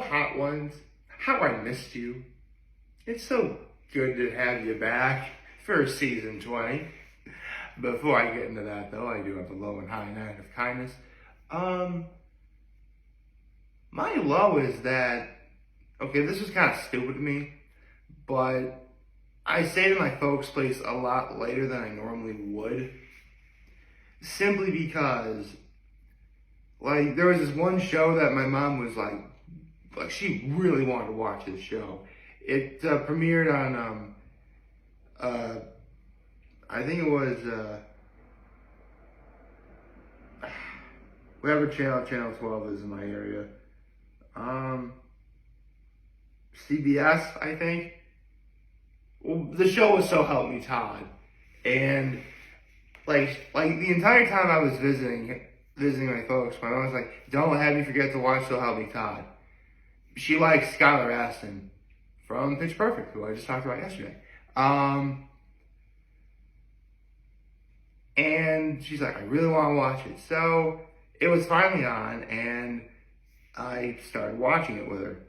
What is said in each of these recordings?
hot ones? How I missed you. It's so good to have you back for season 20. Before I get into that, though, I do have a low and high night of kindness. My low is that, okay, this is kind of stupid to me, but I stayed in my folks' place a lot later than I normally would. Simply because, like, there was this one show that my mom was like she really wanted to watch this show. It premiered on, I think it was, whatever channel 12 is in my area. CBS, I think. Well, the show was So Help Me Todd. And, like the entire time I was visiting my folks, my mom was like, don't have me forget to watch So Help Me Todd. She likes Skylar Astin from Pitch Perfect, who I just talked about yesterday. And she's like, I really want to watch it. So it was finally on, and I started watching it with her.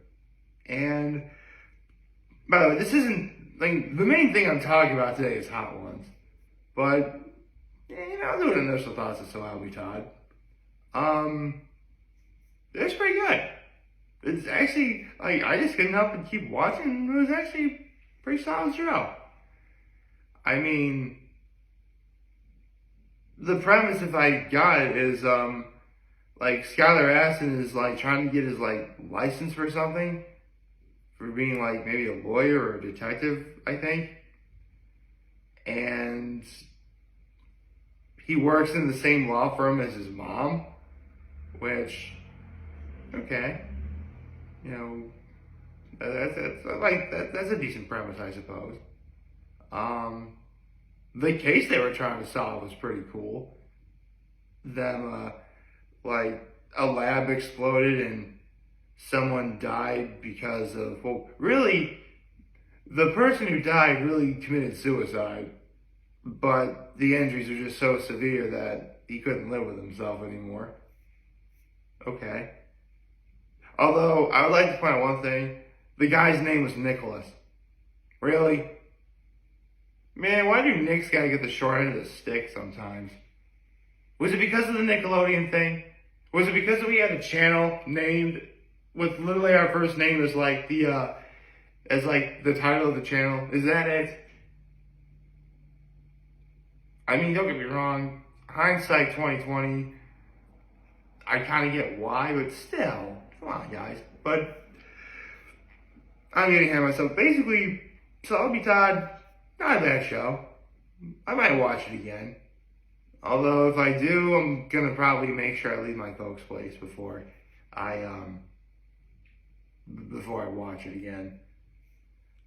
And by the way, this isn't, like, the main thing I'm talking about today is Hot Ones. But, I'll do an initial thoughts of So Help Me Todd. It's pretty good. It's actually, like, I just couldn't help but keep watching. It was actually a pretty solid show. I mean, the premise, if I got it, is, like, Skylar Astin is, like, trying to get his, like, license for something. For being, like, maybe a lawyer or a detective, I think. And he works in the same law firm as his mom. Which, okay. That's a decent premise, I suppose. The case they were trying to solve was pretty cool. Them, a lab exploded and someone died because of, well, really, the person who died really committed suicide, but the injuries were just so severe that he couldn't live with himself anymore. Okay. Although, I would like to point out one thing. The guy's name was Nicholas. Really? Man, why do Nicks gotta get the short end of the stick sometimes? Was it because of the Nickelodeon thing? Was it because we had a channel named with literally our first name as the title of the channel? Is that it? I mean, don't get me wrong. Hindsight 2020. I kind of get why, but still, come on, guys. But I'm getting ahead of myself. Basically, So Help Me Todd, not a bad show. I might watch it again. Although if I do, I'm gonna probably make sure I leave my folks' place before I watch it again.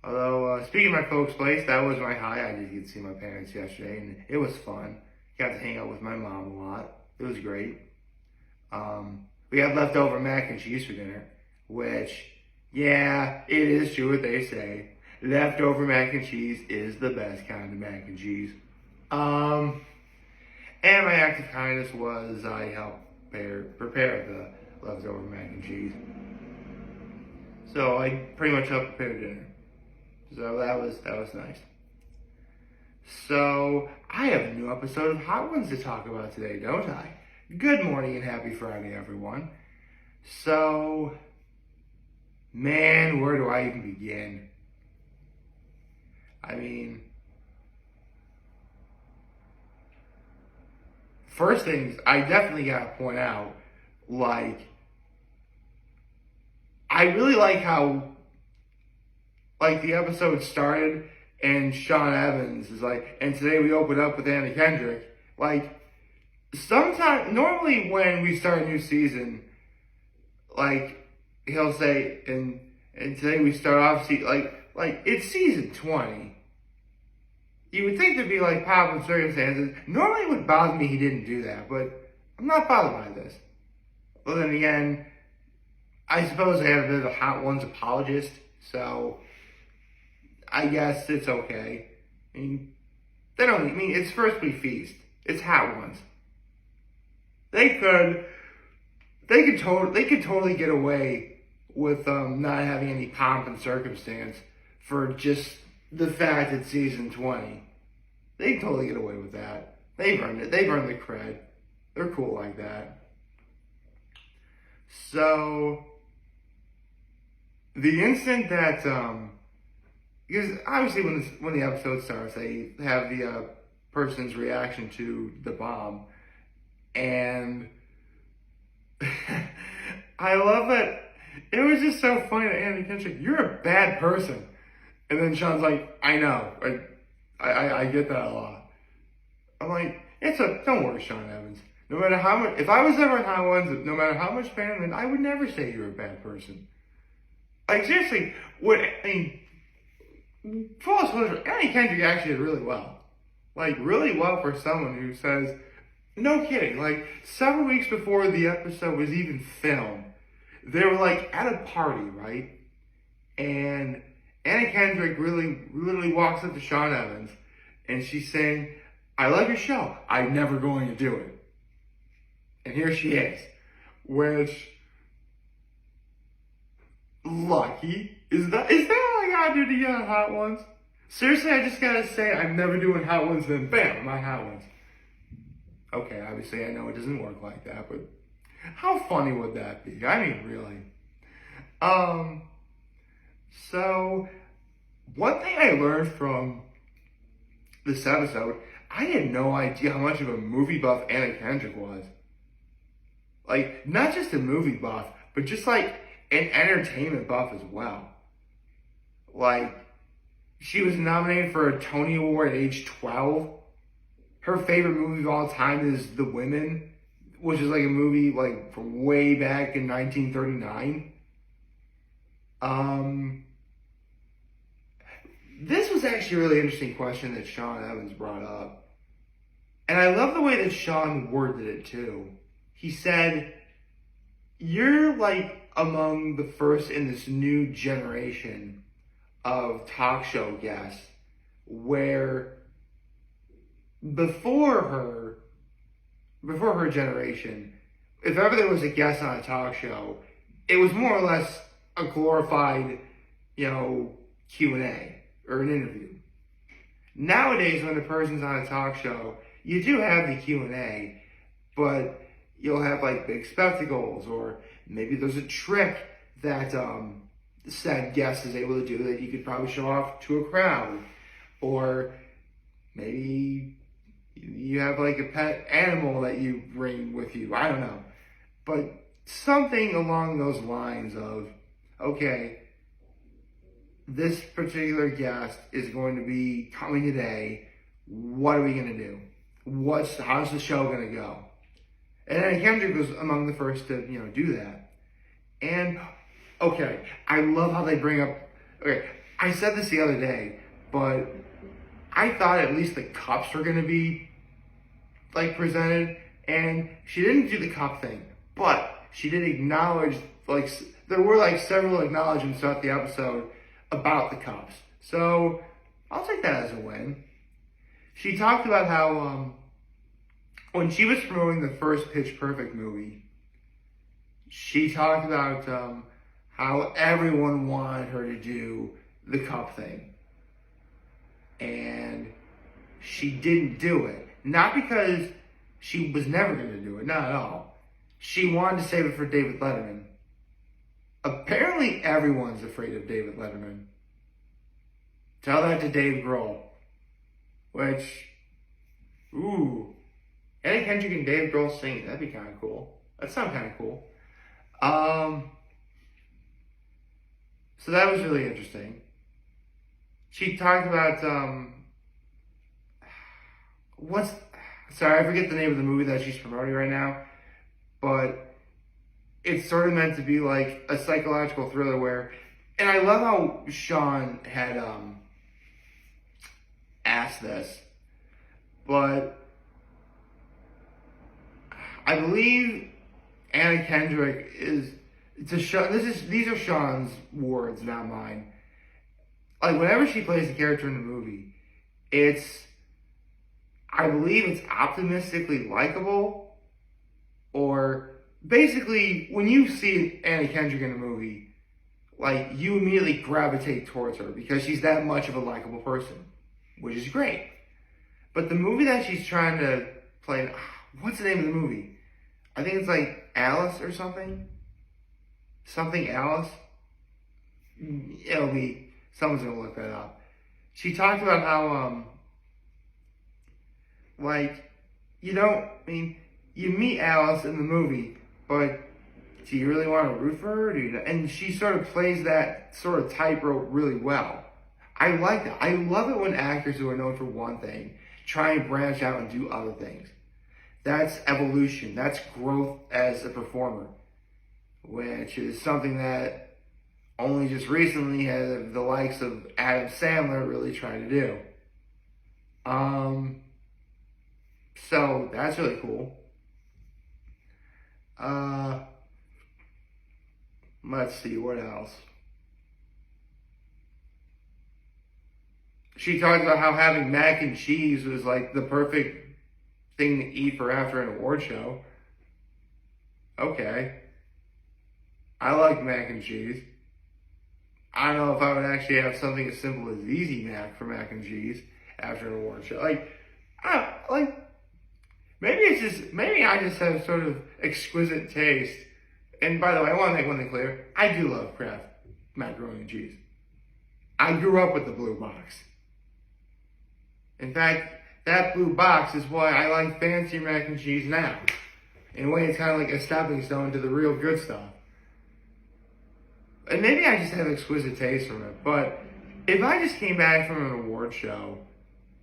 Although speaking of my folks' place, that was my high. I did get to see my parents yesterday, and it was fun. Got to hang out with my mom a lot. It was great. We had leftover mac and cheese for dinner, which, yeah, it is true what they say. Leftover mac and cheese is the best kind of mac and cheese. And my act of kindness was I helped prepare the leftover mac and cheese. So I pretty much helped prepare dinner. So that was nice. So I have a new episode of Hot Ones to talk about today, don't I? Good morning and happy Friday, everyone. So, man, where do I even begin? I mean, first things, I definitely gotta point out, I really like how, the episode started and Sean Evans is and today we open up with Anna Kendrick. Normally when we start a new season, he'll say, and today we start off, it's season 20. You would think there'd be pop and circumstances. Normally it would bother me he didn't do that, but I'm not bothered by this. Well, then again, I suppose I have a bit of a Hot Ones apologist, so I guess it's okay. I mean, it's First We Feast. It's Hot Ones. They could totally get away with not having any pomp and circumstance for just the fact it's season 20. They totally get away with that. They've earned it. They've earned the cred. They're cool like that. So, the instant that, because obviously when the episode starts, they have the person's reaction to the bomb. And I love that. It was just so funny that Andy Kendrick, you're a bad person. And then Sean's like, I know. I get that a lot. I'm like, don't worry, Sean Evans. No matter how much, if I was ever in Hot Ones, no matter how much pain, then I would never say you're a bad person. Like, seriously, full disclosure, Andy Kendrick actually did really well. Like, really well for someone who says, no kidding, like, several weeks before the episode was even filmed, they were, like, at a party, right? And Anna Kendrick literally walks up to Sean Evans, and she's saying, I love your show. I'm never going to do it. And here she is. Which, lucky. Is that all I gotta do to get on Hot Ones? Seriously, I just gotta say I'm never doing Hot Ones, then bam, I'm on Hot Ones. Okay, obviously I know it doesn't work like that, but how funny would that be? I mean, really. So, one thing I learned from this episode, I had no idea how much of a movie buff Anna Kendrick was. Like, not just a movie buff, but just like an entertainment buff as well. Like, she was nominated for a Tony Award at age 12. Her favorite movie of all time is The Women, which is like a movie like from way back in 1939. This was actually a really interesting question that Sean Evans brought up. And I love the way that Sean worded it too. He said, you're like among the first in this new generation of talk show guests where before her generation, if ever there was a guest on a talk show, it was more or less a glorified, Q&A or an interview. Nowadays, when a person's on a talk show, you do have the Q&A, but you'll have like big spectacles, or maybe there's a trick that said guest is able to do that you could probably show off to a crowd, or maybe you have like a pet animal that you bring with you. I don't know, but something along those lines of, okay, this particular guest is going to be coming today. What are we going to do? How's the show going to go? And then Kendrick was among the first to, do that. And, okay, I love how they bring up, okay, I said this the other day, but I thought at least the cups were going to be, like, presented, and she didn't do the cup thing, but she did acknowledge, like, there were, like, several acknowledgements throughout the episode about the cups. So, I'll take that as a win. She talked about how, when she was promoting the first Pitch Perfect movie, she talked about how everyone wanted her to do the cup thing. And she didn't do it. Not because she was never going to do it, not at all. She wanted to save it for David Letterman. Apparently everyone's afraid of David Letterman. Tell that to Dave Grohl. Which, ooh, Anna Kendrick and Dave Grohl singing, that'd be kind of cool. That sounds kind of cool. So that was really interesting. She talked about, sorry, I forget the name of the movie that she's promoting right now, but it's sort of meant to be like a psychological thriller where, and I love how Sean had, asked this, but I believe Anna Kendrick these are Sean's words, not mine. Like, whenever she plays a character in the movie, I believe it's optimistically likable, or basically, when you see Anna Kendrick in a movie, like you immediately gravitate towards her because she's that much of a likable person, which is great. But the movie that she's trying to play, what's the name of the movie? I think it's like Alice or something. Something Alice. Someone's gonna look that up. She talked about how, you meet Alice in the movie, but do you really want to root for her? And she sort of plays that sort of tightrope really well. I like that. I love it when actors who are known for one thing try and branch out and do other things. That's evolution. That's growth as a performer, which is something that only just recently have the likes of Adam Sandler really tried to do. So that's really cool. Let's see, what else? She talked about how having mac and cheese was like the perfect thing to eat for after an award show. Okay. I like mac and cheese. I don't know if I would actually have something as simple as Easy Mac for mac and cheese after an award show. Maybe I just have sort of exquisite taste. And by the way, I want to make one thing clear. I do love Kraft macaroni and cheese. I grew up with the blue box. In fact, that blue box is why I like fancy mac and cheese now. In a way, it's kind of like a stepping stone to the real good stuff. And maybe I just have exquisite taste from it. But if I just came back from an award show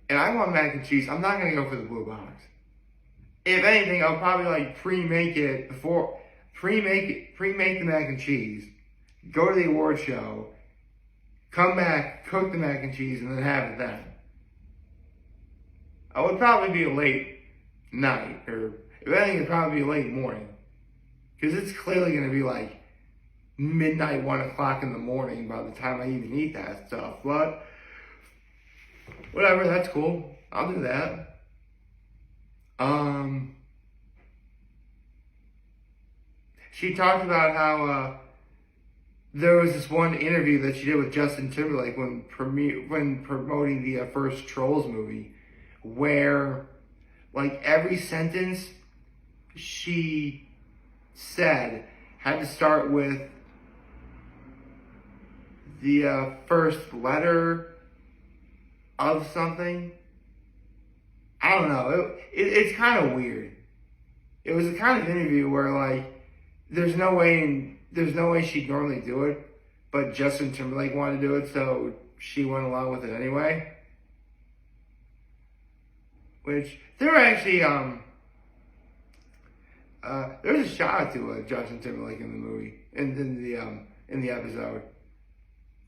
and I want mac and cheese, I'm not going to go for the blue box. If anything, I'll probably pre-make the mac and cheese, go to the award show, come back, cook the mac and cheese, and then have it then. I would probably be a late night, or if anything, it'd probably be a late morning. Because it's clearly going to be like midnight, 1 o'clock in the morning by the time I even eat that stuff. But whatever, that's cool. I'll do that. She talked about how there was this one interview that she did with Justin Timberlake when promoting the first Trolls movie, where every sentence she said had to start with the first letter of something. I don't know. It's kind of weird. It was the kind of interview where there's no way she'd normally do it, but Justin Timberlake wanted to do it, so she went along with it anyway. Which there were actually there's a shout out to Justin Timberlake in the movie in the episode,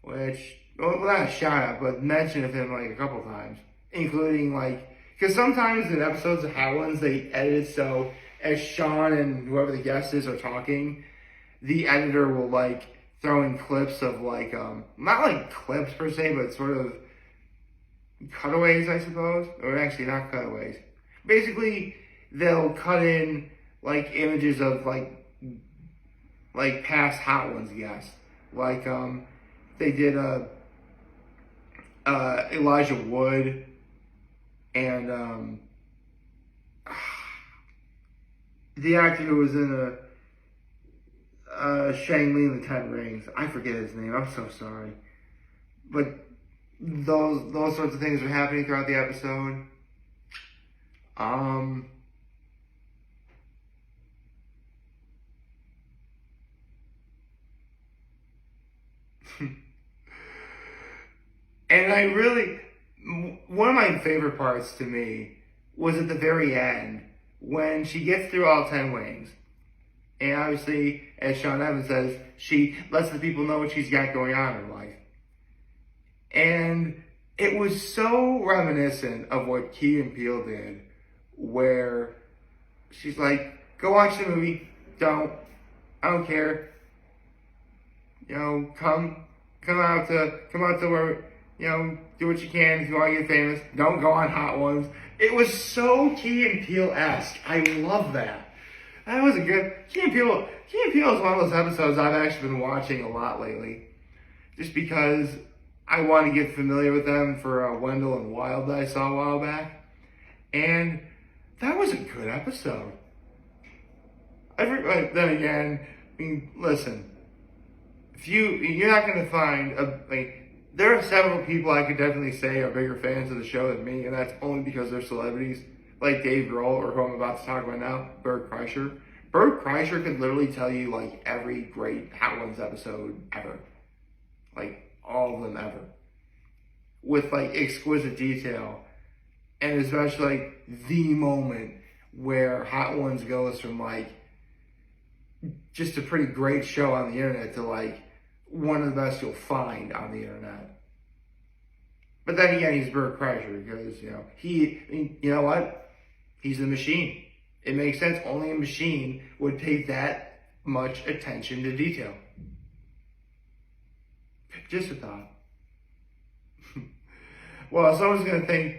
which not a shout out, but mention of him a couple times, including because sometimes in episodes of Hot Ones they edit it so as Sean and whoever the guest is are talking, the editor will throw in clips of not clips per se, but sort of cutaways, I suppose, or actually not cutaways. Basically, they'll cut in images of past Hot Ones guests, they did Elijah Wood and the actor who was in Shang-Li and the Ten Rings. I forget his name. I'm so sorry. But those sorts of things are happening throughout the episode. And one of my favorite parts to me was at the very end when she gets through all 10 wings. And obviously, as Sean Evans says, she lets the people know what she's got going on in her life. And it was so reminiscent of what Key and Peele did, where she's like, go watch the movie, I don't care. Come out to where, do what you can if you want to get famous. Don't go on Hot Ones. It was so Key and Peele-esque. I love that. That was a good... Key and Peele is one of those episodes I've actually been watching a lot lately. just because I want to get familiar with them for Wendell and Wild that I saw a while back. And that was a good episode. Then again, I mean, listen, you're not going to find there are several people I could definitely say are bigger fans of the show than me, and that's only because they're celebrities, like Dave Grohl, or who I'm about to talk about now, Bert Kreischer. Bert Kreischer could literally tell you, like, every great Hot Ones episode ever. Like, all of them ever. With, like, exquisite detail. And especially, like, the moment where Hot Ones goes from, like, just a pretty great show on the internet to, like, one of the best you'll find on the internet. But then again, he's Bert Kreischer because, you know what? He's the machine. It makes sense. Only a machine would pay that much attention to detail. Just a thought. Well, someone's going to think,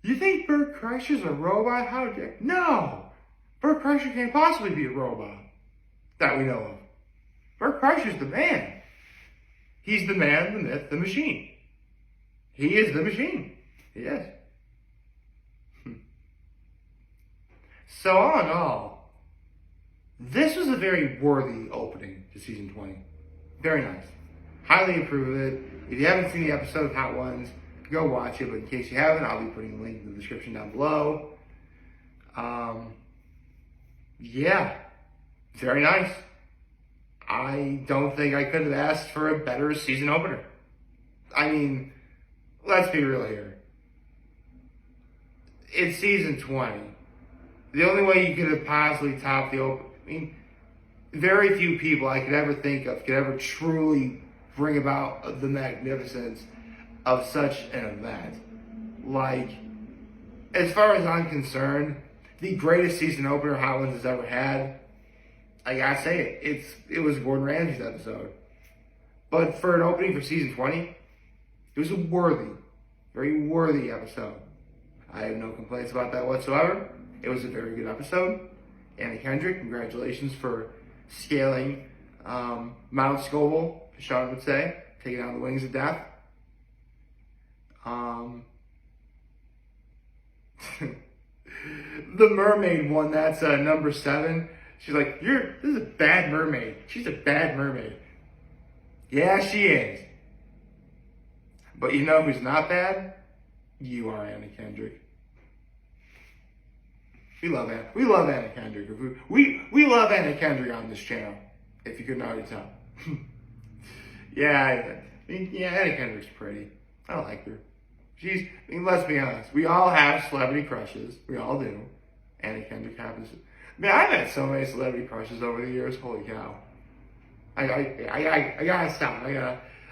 you think Bert Kreischer's a robot? How dare... No! Bert Kreischer can't possibly be a robot that we know of. Bert Kreischer's the man. He's the man, the myth, the machine. He is the machine. He is. So all in all, this was a very worthy opening to season 20. Very nice. Highly approve of it. If you haven't seen the episode of Hot Ones, go watch it. But in case you haven't, I'll be putting a link in the description down below. Yeah. Very nice. I don't think I could have asked for a better season opener. I mean, let's be real here. It's season 20. The only way you could have possibly topped the open... I mean, very few people I could ever think of could ever truly bring about the magnificence of such an event. Like, as far as I'm concerned, the greatest season opener Hot Ones has ever had, I gotta say it. It was Gordon Ramsay's episode. But for an opening for season 20, it was a very worthy episode. I have no complaints about that whatsoever. It was a very good episode. Anna Kendrick, congratulations for scaling Mount Scoville, as Sean would say, taking on the wings of death. The mermaid one, that's number 7. She's like, this is a bad mermaid. She's a bad mermaid. Yeah, she is. But you know who's not bad? You are, Anna Kendrick. We love Anna Kendrick. We love Anna Kendrick on this channel, if you couldn't already tell. Yeah, Anna Kendrick's pretty. I like her. Let's be honest. We all have celebrity crushes. We all do. Anna Kendrick happens to... Man, I've had so many celebrity crushes over the years. Holy cow. I gotta stop.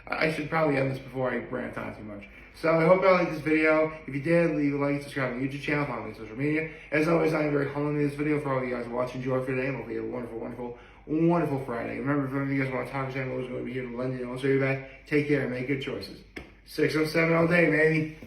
I should probably end this before I rant on too much. So I hope you all liked this video. If you did, leave a like, subscribe to my YouTube channel, follow me on social media. As always, I am very humble in this video for all of you guys who watch and enjoy for today. And hopefully you have a wonderful, wonderful, wonderful Friday. Remember, if any of you guys want to talk to me, I'm always going to be here to lend you and also you back. Take care and make good choices. 607 all day, baby.